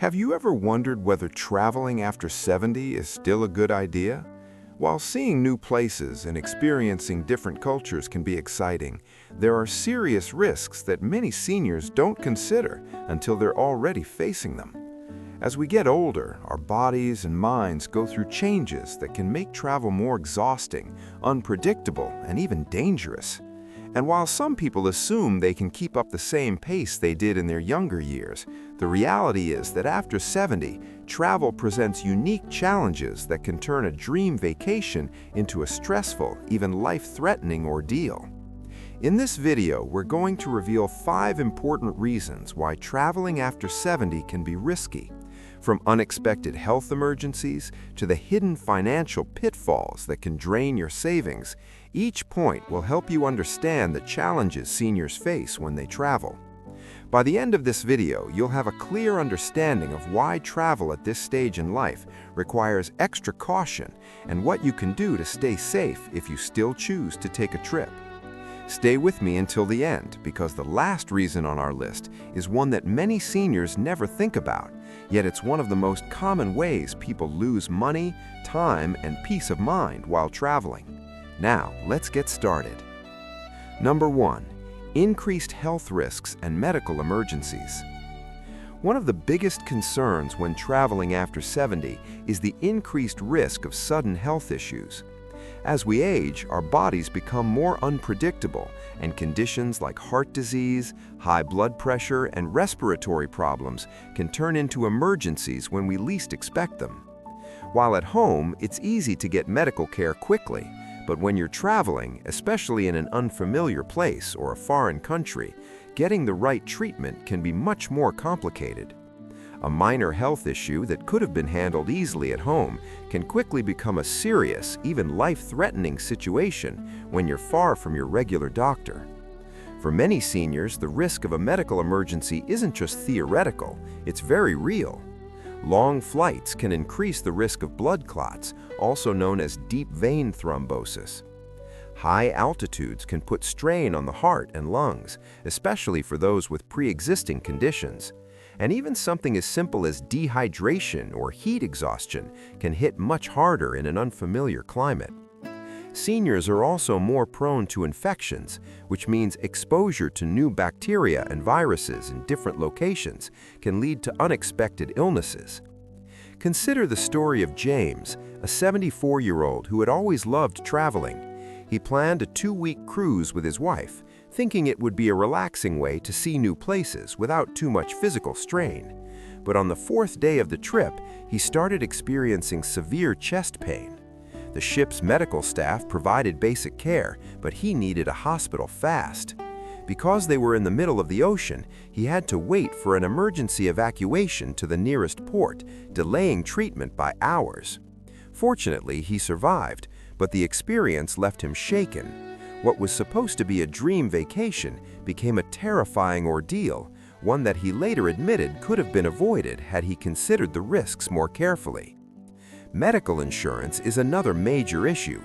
Have you ever wondered whether traveling after 70 is still a good idea? While seeing new places and experiencing different cultures can be exciting, there are serious risks that many seniors don't consider until they're already facing them. As we get older, our bodies and minds go through changes that can make travel more exhausting, unpredictable, and even dangerous. And while some people assume they can keep up the same pace they did in their younger years, the reality is that after 70, travel presents unique challenges that can turn a dream vacation into a stressful, even life-threatening ordeal. In this video, we're going to reveal 5 important reasons why traveling after 70 can be risky. From unexpected health emergencies to the hidden financial pitfalls that can drain your savings, each point will help you understand the challenges seniors face when they travel. By the end of this video, you'll have a clear understanding of why travel at this stage in life requires extra caution and what you can do to stay safe if you still choose to take a trip. Stay with me until the end, because the last reason on our list is one that many seniors never think about, yet it's one of the most common ways people lose money, time, and peace of mind while traveling. Now, let's get started. Number 1. Increased health risks and medical emergencies. One of the biggest concerns when traveling after 70 is the increased risk of sudden health issues. As we age, our bodies become more unpredictable, and conditions like heart disease, high blood pressure, and respiratory problems can turn into emergencies when we least expect them. While at home, it's easy to get medical care quickly, but when you're traveling, especially in an unfamiliar place or a foreign country, getting the right treatment can be much more complicated. A minor health issue that could have been handled easily at home can quickly become a serious, even life-threatening situation when you're far from your regular doctor. For many seniors, the risk of a medical emergency isn't just theoretical, it's very real. Long flights can increase the risk of blood clots, also known as deep vein thrombosis. High altitudes can put strain on the heart and lungs, especially for those with pre-existing conditions. And even something as simple as dehydration or heat exhaustion can hit much harder in an unfamiliar climate. Seniors are also more prone to infections, which means exposure to new bacteria and viruses in different locations can lead to unexpected illnesses. Consider the story of James, a 74-year-old who had always loved traveling. He planned a 2-week cruise with his wife, thinking it would be a relaxing way to see new places without too much physical strain. But on the 4th day of the trip, he started experiencing severe chest pain. The ship's medical staff provided basic care, but he needed a hospital fast. Because they were in the middle of the ocean, he had to wait for an emergency evacuation to the nearest port, delaying treatment by hours. Fortunately, he survived, but the experience left him shaken. What was supposed to be a dream vacation became a terrifying ordeal, one that he later admitted could have been avoided had he considered the risks more carefully. Medical insurance is another major issue.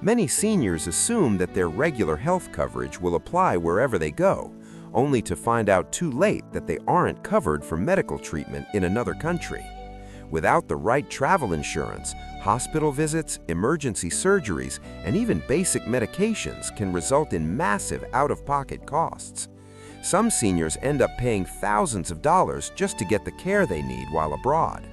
Many seniors assume that their regular health coverage will apply wherever they go, only to find out too late that they aren't covered for medical treatment in another country. Without the right travel insurance, hospital visits, emergency surgeries, and even basic medications can result in massive out-of-pocket costs. Some seniors end up paying thousands of dollars just to get the care they need while abroad.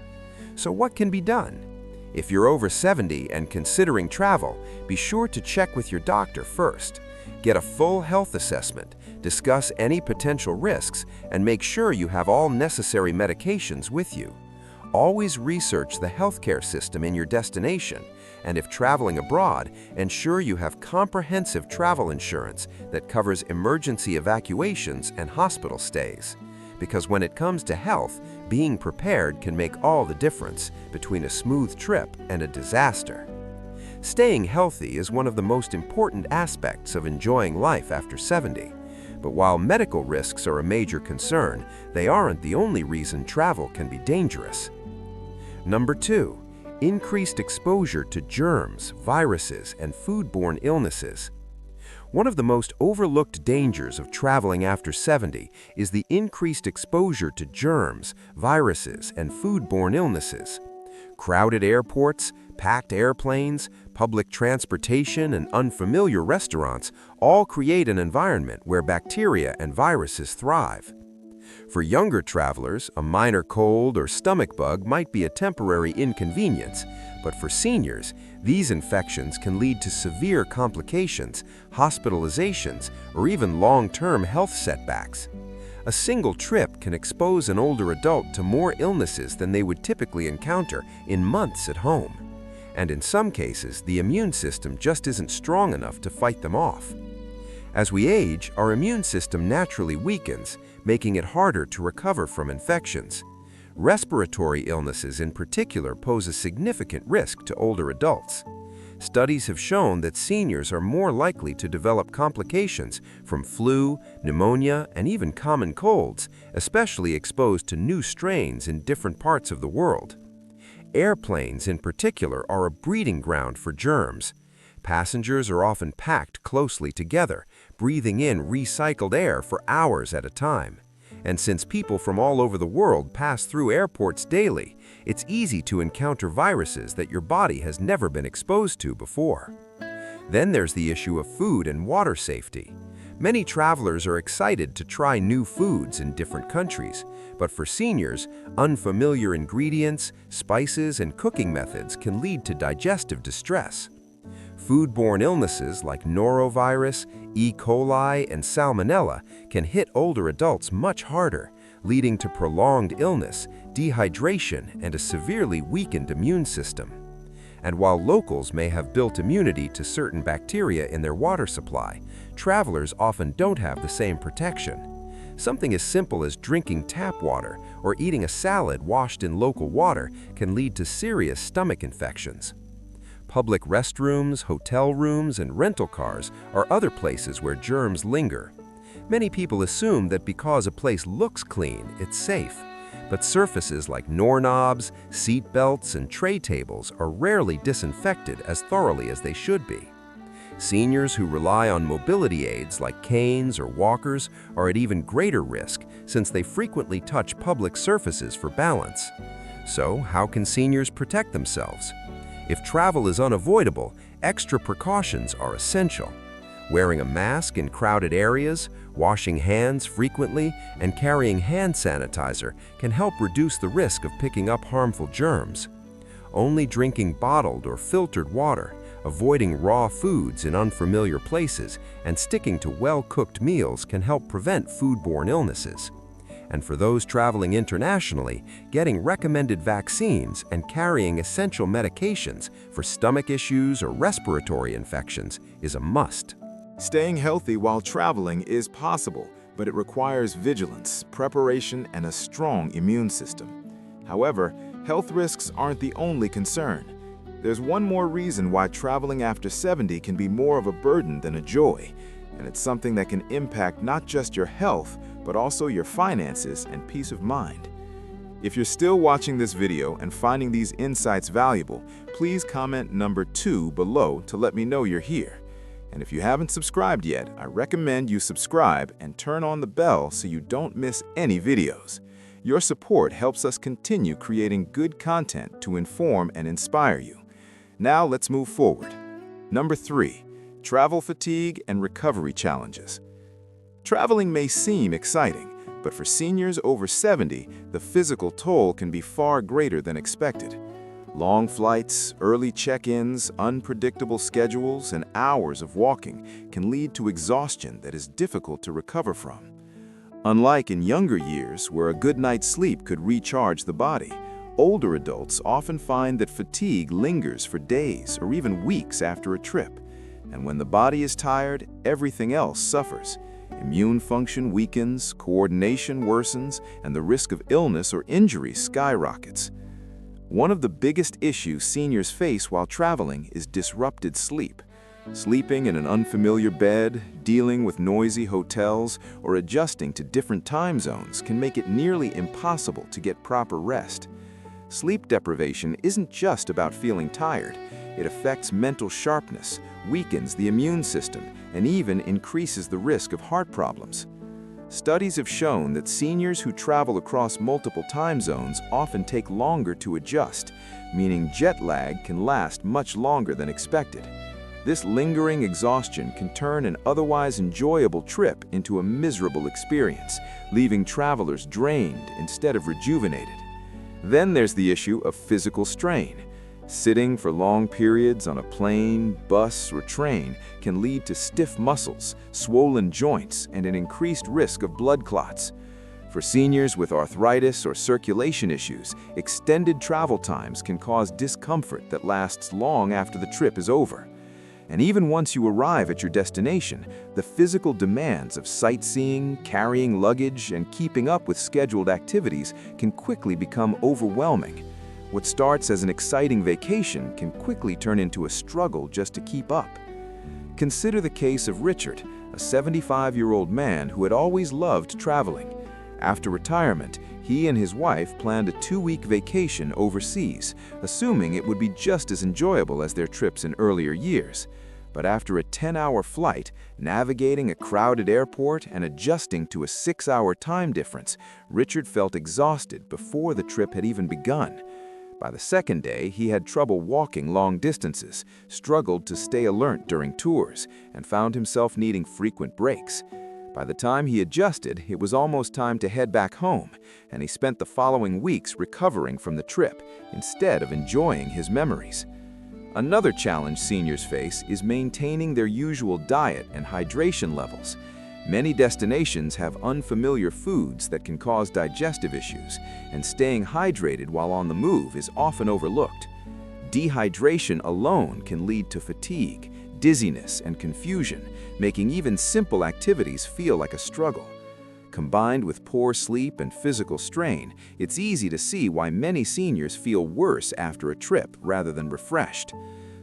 So what can be done? If you're over 70 and considering travel, be sure to check with your doctor first. Get a full health assessment, discuss any potential risks, and make sure you have all necessary medications with you. Always research the healthcare system in your destination, and if traveling abroad, ensure you have comprehensive travel insurance that covers emergency evacuations and hospital stays. Because when it comes to health, being prepared can make all the difference between a smooth trip and a disaster. Staying healthy is one of the most important aspects of enjoying life after 70. But while medical risks are a major concern, they aren't the only reason travel can be dangerous. Number 2. Increased exposure to germs, viruses, and foodborne illnesses. One of the most overlooked dangers of traveling after 70 is the increased exposure to germs, viruses, and foodborne illnesses. Crowded airports, packed airplanes, public transportation, and unfamiliar restaurants all create an environment where bacteria and viruses thrive. For younger travelers, a minor cold or stomach bug might be a temporary inconvenience, but for seniors, these infections can lead to severe complications, hospitalizations, or even long-term health setbacks. A single trip can expose an older adult to more illnesses than they would typically encounter in months at home. And in some cases, the immune system just isn't strong enough to fight them off. As we age, our immune system naturally weakens, making it harder to recover from infections. Respiratory illnesses in particular pose a significant risk to older adults. Studies have shown that seniors are more likely to develop complications from flu, pneumonia, and even common colds, especially exposed to new strains in different parts of the world. Airplanes in particular are a breeding ground for germs. Passengers are often packed closely together, breathing in recycled air for hours at a time. And since people from all over the world pass through airports daily, it's easy to encounter viruses that your body has never been exposed to before. Then there's the issue of food and water safety. Many travelers are excited to try new foods in different countries, but for seniors, unfamiliar ingredients, spices, and cooking methods can lead to digestive distress. Foodborne illnesses like norovirus, E. coli, and salmonella can hit older adults much harder, leading to prolonged illness, dehydration, and a severely weakened immune system. And while locals may have built immunity to certain bacteria in their water supply, travelers often don't have the same protection. Something as simple as drinking tap water or eating a salad washed in local water can lead to serious stomach infections. Public restrooms, hotel rooms, and rental cars are other places where germs linger. Many people assume that because a place looks clean, it's safe. But surfaces like doorknobs, seat belts, and tray tables are rarely disinfected as thoroughly as they should be. Seniors who rely on mobility aids like canes or walkers are at even greater risk since they frequently touch public surfaces for balance. So, how can seniors protect themselves? If travel is unavoidable, extra precautions are essential. Wearing a mask in crowded areas, washing hands frequently, and carrying hand sanitizer can help reduce the risk of picking up harmful germs. Only drinking bottled or filtered water, avoiding raw foods in unfamiliar places, and sticking to well-cooked meals can help prevent foodborne illnesses. And for those traveling internationally, getting recommended vaccines and carrying essential medications for stomach issues or respiratory infections is a must. Staying healthy while traveling is possible, but it requires vigilance, preparation, and a strong immune system. However, health risks aren't the only concern. There's one more reason why traveling after 70 can be more of a burden than a joy, and it's something that can impact not just your health, but also your finances and peace of mind. If you're still watching this video and finding these insights valuable, please comment number 2 below to let me know you're here. And if you haven't subscribed yet, I recommend you subscribe and turn on the bell so you don't miss any videos. Your support helps us continue creating good content to inform and inspire you. Now let's move forward. Number 3, travel fatigue and recovery challenges. Traveling may seem exciting, but for seniors over 70, the physical toll can be far greater than expected. Long flights, early check-ins, unpredictable schedules, and hours of walking can lead to exhaustion that is difficult to recover from. Unlike in younger years, where a good night's sleep could recharge the body, older adults often find that fatigue lingers for days or even weeks after a trip. And when the body is tired, everything else suffers. Immune function weakens, coordination worsens, and the risk of illness or injury skyrockets. One of the biggest issues seniors face while traveling is disrupted sleep. Sleeping in an unfamiliar bed, dealing with noisy hotels, or adjusting to different time zones can make it nearly impossible to get proper rest. Sleep deprivation isn't just about feeling tired. It affects mental sharpness, weakens the immune system, and even increases the risk of heart problems. Studies have shown that seniors who travel across multiple time zones often take longer to adjust, meaning jet lag can last much longer than expected. This lingering exhaustion can turn an otherwise enjoyable trip into a miserable experience, leaving travelers drained instead of rejuvenated. Then there's the issue of physical strain. Sitting for long periods on a plane, bus, or train can lead to stiff muscles, swollen joints, and an increased risk of blood clots. For seniors with arthritis or circulation issues, extended travel times can cause discomfort that lasts long after the trip is over. And even once you arrive at your destination, the physical demands of sightseeing, carrying luggage, and keeping up with scheduled activities can quickly become overwhelming. What starts as an exciting vacation can quickly turn into a struggle just to keep up. Consider the case of Richard, a 75-year-old man who had always loved traveling. After retirement, he and his wife planned a 2-week vacation overseas, assuming it would be just as enjoyable as their trips in earlier years. But after a 10-hour flight, navigating a crowded airport and adjusting to a 6-hour time difference, Richard felt exhausted before the trip had even begun. By the second day, he had trouble walking long distances, struggled to stay alert during tours, and found himself needing frequent breaks. By the time he adjusted, it was almost time to head back home, and he spent the following weeks recovering from the trip, instead of enjoying his memories. Another challenge seniors face is maintaining their usual diet and hydration levels. Many destinations have unfamiliar foods that can cause digestive issues, and staying hydrated while on the move is often overlooked. Dehydration alone can lead to fatigue, dizziness, and confusion, making even simple activities feel like a struggle. Combined with poor sleep and physical strain, it's easy to see why many seniors feel worse after a trip rather than refreshed.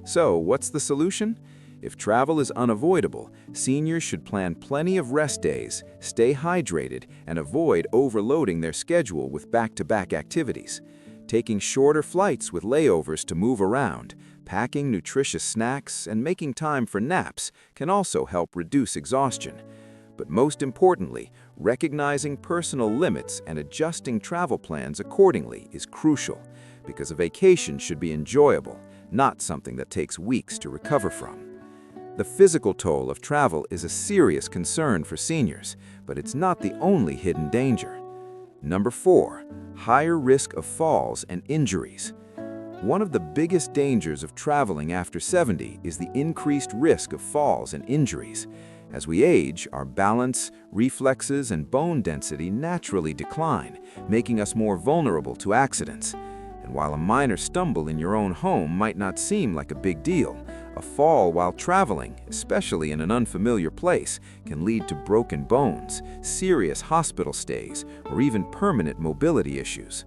So, what's the solution? If travel is unavoidable, seniors should plan plenty of rest days, stay hydrated, and avoid overloading their schedule with back-to-back activities. Taking shorter flights with layovers to move around, packing nutritious snacks, and making time for naps can also help reduce exhaustion. But most importantly, recognizing personal limits and adjusting travel plans accordingly is crucial, because a vacation should be enjoyable, not something that takes weeks to recover from. The physical toll of travel is a serious concern for seniors, but it's not the only hidden danger. Number 4, higher risk of falls and injuries. One of the biggest dangers of traveling after 70 is the increased risk of falls and injuries. As we age, our balance, reflexes, and bone density naturally decline, making us more vulnerable to accidents. And while a minor stumble in your own home might not seem like a big deal, a fall while traveling, especially in an unfamiliar place, can lead to broken bones, serious hospital stays, or even permanent mobility issues.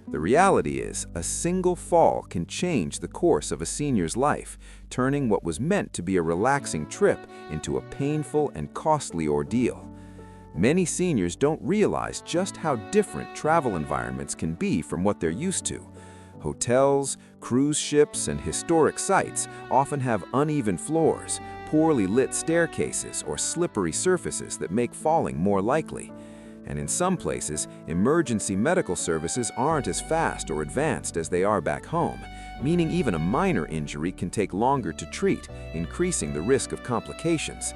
The reality is, a single fall can change the course of a senior's life, turning what was meant to be a relaxing trip into a painful and costly ordeal. Many seniors don't realize just how different travel environments can be from what they're used to. Hotels, cruise ships, and historic sites often have uneven floors, poorly lit staircases, or slippery surfaces that make falling more likely. And in some places, emergency medical services aren't as fast or advanced as they are back home, meaning even a minor injury can take longer to treat, increasing the risk of complications.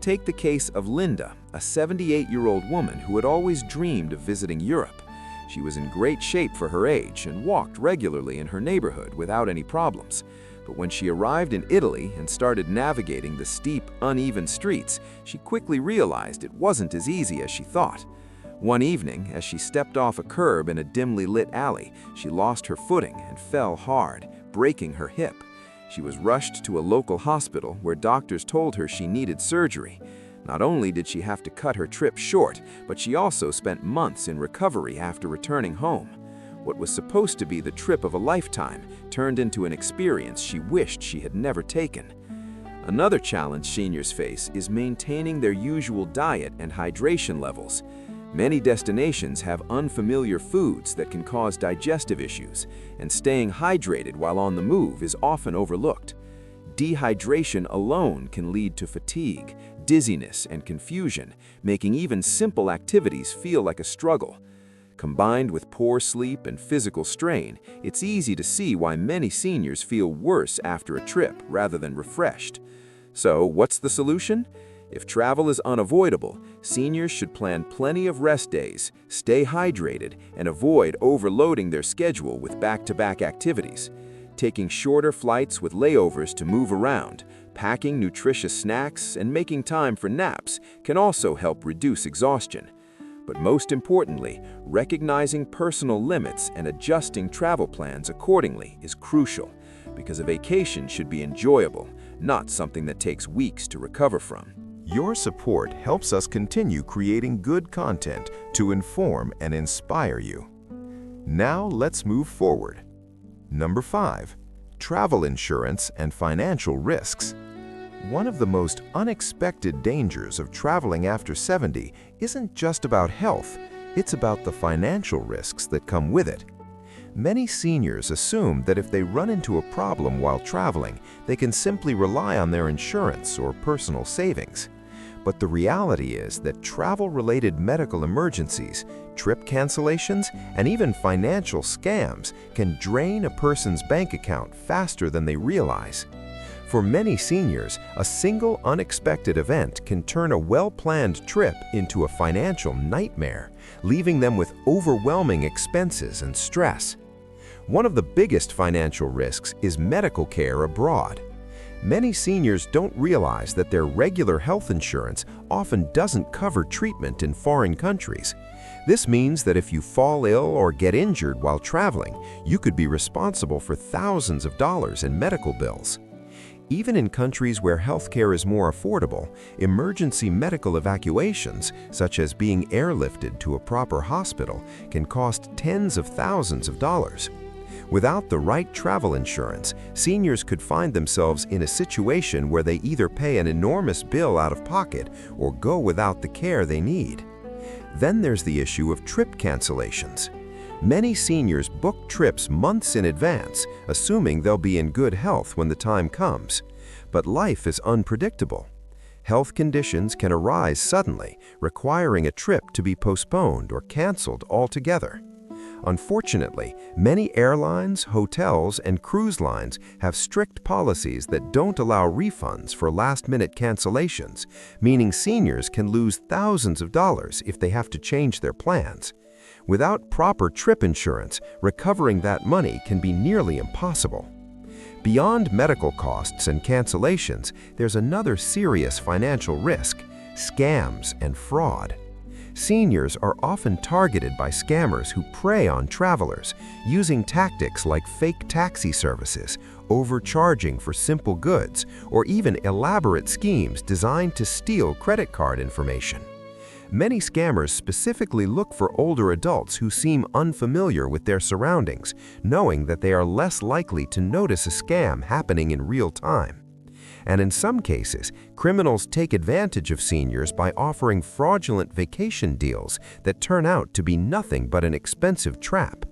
Take the case of Linda, a 78-year-old woman who had always dreamed of visiting Europe. She was in great shape for her age and walked regularly in her neighborhood without any problems. But when she arrived in Italy and started navigating the steep, uneven streets, she quickly realized it wasn't as easy as she thought. One evening, as she stepped off a curb in a dimly lit alley, she lost her footing and fell hard, breaking her hip. She was rushed to a local hospital where doctors told her she needed surgery. Not only did she have to cut her trip short, but she also spent months in recovery after returning home. What was supposed to be the trip of a lifetime turned into an experience she wished she had never taken. Another challenge seniors face is maintaining their usual diet and hydration levels. Many destinations have unfamiliar foods that can cause digestive issues, and staying hydrated while on the move is often overlooked. Dehydration alone can lead to fatigue, dizziness, and confusion, making even simple activities feel like a struggle. Combined with poor sleep and physical strain, it's easy to see why many seniors feel worse after a trip rather than refreshed. So, what's the solution? If travel is unavoidable, seniors should plan plenty of rest days, stay hydrated, and avoid overloading their schedule with back-to-back activities. Taking shorter flights with layovers to move around, packing nutritious snacks, and making time for naps can also help reduce exhaustion. But most importantly, recognizing personal limits and adjusting travel plans accordingly is crucial, because a vacation should be enjoyable, not something that takes weeks to recover from. Your support helps us continue creating good content to inform and inspire you. Now let's move forward. Number 5. Travel insurance and financial risks. One of the most unexpected dangers of traveling after 70 isn't just about health, it's about the financial risks that come with it. Many seniors assume that if they run into a problem while traveling, they can simply rely on their insurance or personal savings. But the reality is that travel-related medical emergencies, trip cancellations, and even financial scams can drain a person's bank account faster than they realize. For many seniors, a single unexpected event can turn a well-planned trip into a financial nightmare, leaving them with overwhelming expenses and stress. One of the biggest financial risks is medical care abroad. Many seniors don't realize that their regular health insurance often doesn't cover treatment in foreign countries. This means that if you fall ill or get injured while traveling, you could be responsible for thousands of dollars in medical bills. Even in countries where healthcare is more affordable, emergency medical evacuations, such as being airlifted to a proper hospital, can cost tens of thousands of dollars. Without the right travel insurance, seniors could find themselves in a situation where they either pay an enormous bill out of pocket or go without the care they need. Then there's the issue of trip cancellations. Many seniors book trips months in advance, assuming they'll be in good health when the time comes. But life is unpredictable. Health conditions can arise suddenly, requiring a trip to be postponed or canceled altogether. Unfortunately, many airlines, hotels, and cruise lines have strict policies that don't allow refunds for last-minute cancellations, meaning seniors can lose thousands of dollars if they have to change their plans. Without proper trip insurance, recovering that money can be nearly impossible. Beyond medical costs and cancellations, there's another serious financial risk: scams and fraud. Seniors are often targeted by scammers who prey on travelers, using tactics like fake taxi services, overcharging for simple goods, or even elaborate schemes designed to steal credit card information. Many scammers specifically look for older adults who seem unfamiliar with their surroundings, knowing that they are less likely to notice a scam happening in real time. And in some cases, criminals take advantage of seniors by offering fraudulent vacation deals that turn out to be nothing but an expensive trap.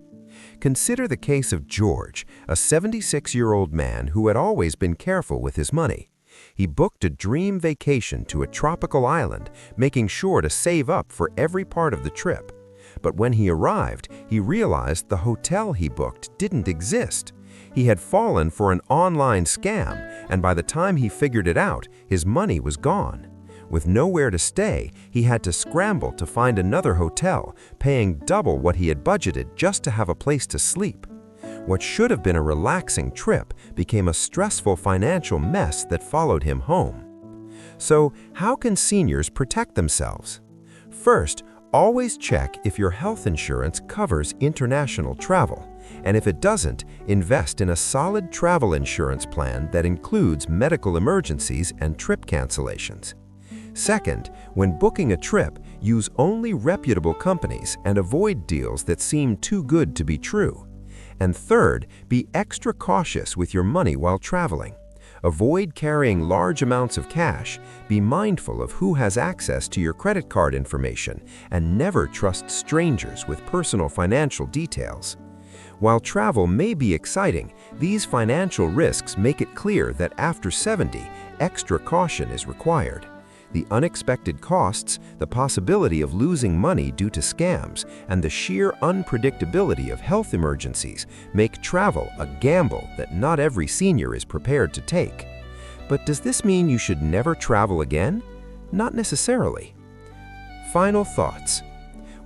Consider the case of George, a 76-year-old man who had always been careful with his money. He booked a dream vacation to a tropical island, making sure to save up for every part of the trip. But when he arrived, he realized the hotel he booked didn't exist. He had fallen for an online scam, and by the time he figured it out, his money was gone. With nowhere to stay, he had to scramble to find another hotel, paying double what he had budgeted just to have a place to sleep. What should have been a relaxing trip became a stressful financial mess that followed him home. So, how can seniors protect themselves? First, always check if your health insurance covers international travel. And if it doesn't, invest in a solid travel insurance plan that includes medical emergencies and trip cancellations. Second, when booking a trip, use only reputable companies and avoid deals that seem too good to be true. And third, be extra cautious with your money while traveling. Avoid carrying large amounts of cash, be mindful of who has access to your credit card information, and never trust strangers with personal financial details. While travel may be exciting, these financial risks make it clear that after 70, extra caution is required. The unexpected costs, the possibility of losing money due to scams, and the sheer unpredictability of health emergencies make travel a gamble that not every senior is prepared to take. But does this mean you should never travel again? Not necessarily. Final thoughts.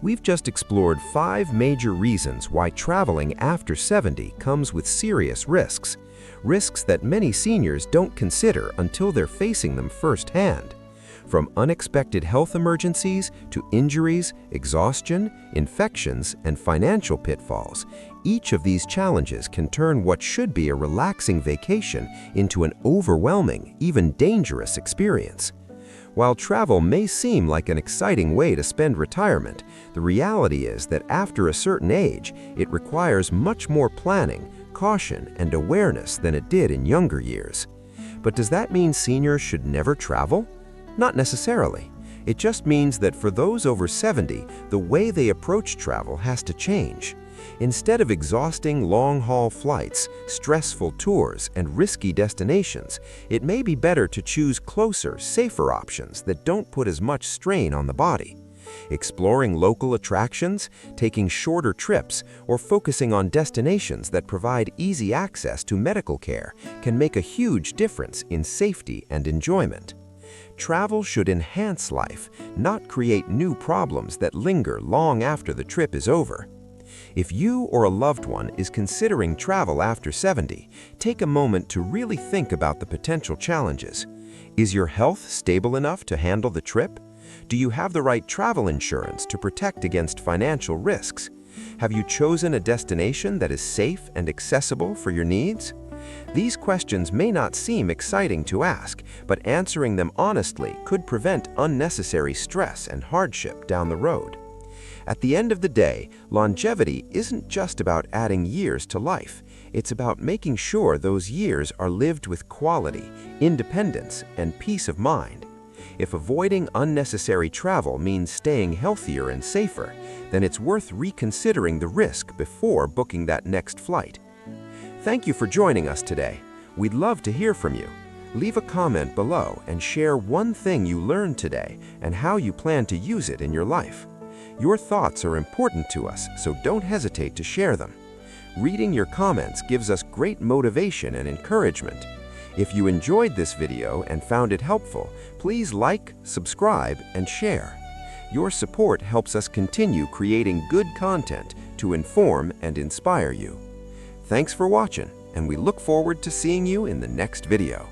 We've just explored 5 major reasons why traveling after 70 comes with serious risks. Risks that many seniors don't consider until they're facing them firsthand. From unexpected health emergencies to injuries, exhaustion, infections, and financial pitfalls, each of these challenges can turn what should be a relaxing vacation into an overwhelming, even dangerous experience. While travel may seem like an exciting way to spend retirement, the reality is that after a certain age, it requires much more planning, caution, and awareness than it did in younger years. But does that mean seniors should never travel? Not necessarily. It just means that for those over 70, the way they approach travel has to change. Instead of exhausting long-haul flights, stressful tours, and risky destinations, it may be better to choose closer, safer options that don't put as much strain on the body. Exploring local attractions, taking shorter trips, or focusing on destinations that provide easy access to medical care can make a huge difference in safety and enjoyment. Travel should enhance life, not create new problems that linger long after the trip is over. If you or a loved one is considering travel after 70, take a moment to really think about the potential challenges. Is your health stable enough to handle the trip? Do you have the right travel insurance to protect against financial risks? Have you chosen a destination that is safe and accessible for your needs? These questions may not seem exciting to ask, but answering them honestly could prevent unnecessary stress and hardship down the road. At the end of the day, longevity isn't just about adding years to life. It's about making sure those years are lived with quality, independence, and peace of mind. If avoiding unnecessary travel means staying healthier and safer, then it's worth reconsidering the risk before booking that next flight. Thank you for joining us today. We'd love to hear from you. Leave a comment below and share one thing you learned today and how you plan to use it in your life. Your thoughts are important to us, so don't hesitate to share them. Reading your comments gives us great motivation and encouragement. If you enjoyed this video and found it helpful, please like, subscribe, and share. Your support helps us continue creating good content to inform and inspire you. Thanks for watching, and we look forward to seeing you in the next video.